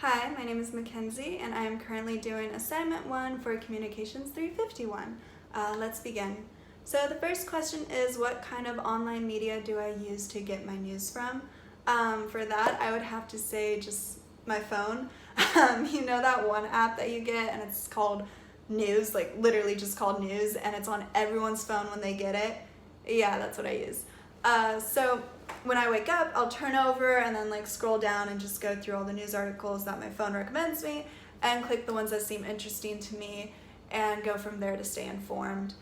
Hi, my name is Mackenzie, and I am currently doing assignment 1 for Communications 351. Let's begin. So the first question is, what kind of online media do I use to get my news from? For that, I would have to say just my phone. You know that one app that you get and it's called News, like literally just called News, and it's on everyone's phone when they get it? Yeah, that's what I use. So when I wake up, I'll turn over and then scroll down and just go through all the news articles that my phone recommends me and click the ones that seem interesting to me and go from there to stay informed.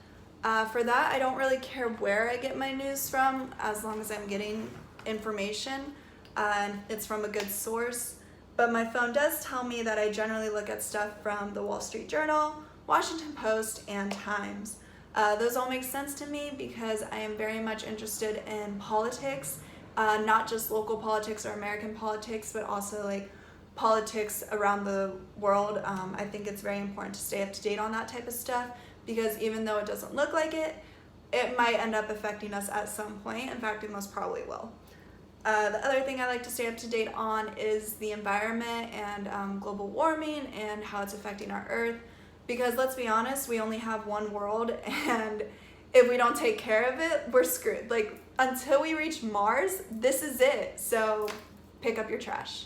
For that, I don't really care where I get my news from as long as I'm getting information and it's from a good source. But my phone does tell me that I generally look at stuff from the Wall Street Journal, Washington Post, and Times. Those all make sense to me because I am very much interested in politics, not just local politics or American politics, but also politics around the world. I think it's very important to stay up to date on that type of stuff because even though it doesn't look like it, it might end up affecting us at some point. In fact, it most probably will. The other thing I like to stay up to date on is the environment and global warming and how it's affecting our Earth. Because let's be honest, we only have one world, and if we don't take care of it, we're screwed. Until we reach Mars, this is it. So pick up your trash.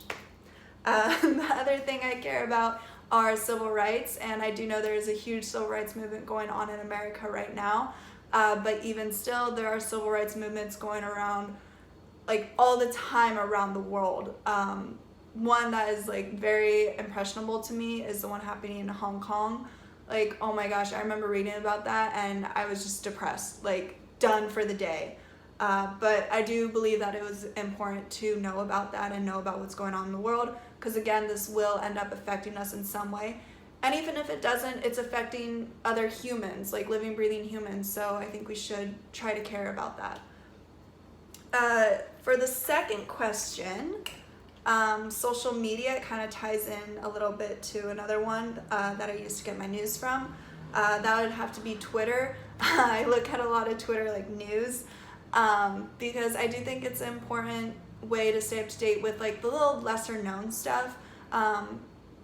The other thing I care about are civil rights, and I do know there is a huge civil rights movement going on in America right now. But even still, there are civil rights movements going around all the time around the world. One that is very impressionable to me is the one happening in Hong Kong. Oh my gosh, I remember reading about that and I was just depressed, done for the day. But I do believe that it was important to know about that and know about what's going on in the world, because again, this will end up affecting us in some way. And even if it doesn't, it's affecting other humans, living, breathing humans. So I think we should try to care about that. For the second question, social media kind of ties in a little bit to another one that I used to get my news from. That would have to be Twitter. I look at a lot of Twitter news because I do think it's an important way to stay up to date with the little lesser known stuff.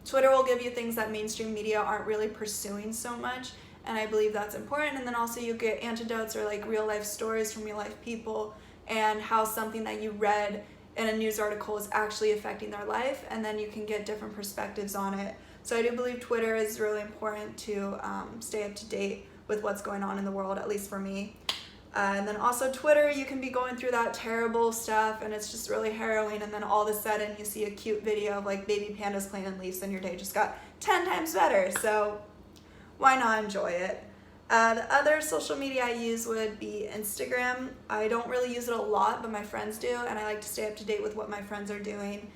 Twitter will give you things that mainstream media aren't really pursuing so much, and I believe that's important. And then also you get anecdotes or real life stories from real life people and how something that you read in a news article is actually affecting their life, and then you can get different perspectives on it. So I do believe Twitter is really important to stay up to date with what's going on in the world, at least for me. And then also Twitter, you can be going through that terrible stuff and it's just really harrowing, and then all of a sudden you see a cute video of baby pandas playing in leaves and your day just got 10 times better. So why not enjoy it? The other social media I use would be Instagram. I don't really use it a lot, but my friends do, and I like to stay up to date with what my friends are doing.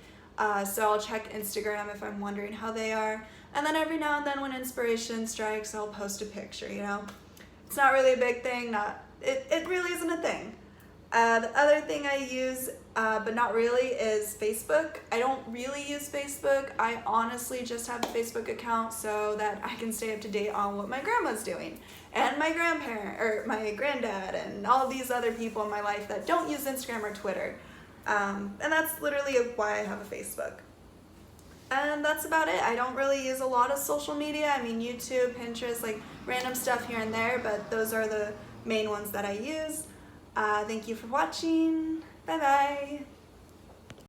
So I'll check Instagram if I'm wondering how they are. And then every now and then when inspiration strikes, I'll post a picture, It's not really a big thing. It really isn't a thing. The other thing I use, but not really, is Facebook. I don't really use Facebook. I honestly just have a Facebook account so that I can stay up to date on what my grandma's doing and my grandparent or my granddad and all of these other people in my life that don't use Instagram or Twitter. And that's literally why I have a Facebook. And that's about it. I don't really use a lot of social media. I mean, YouTube, Pinterest, random stuff here and there, but those are the main ones that I use. Thank you for watching. Bye-bye.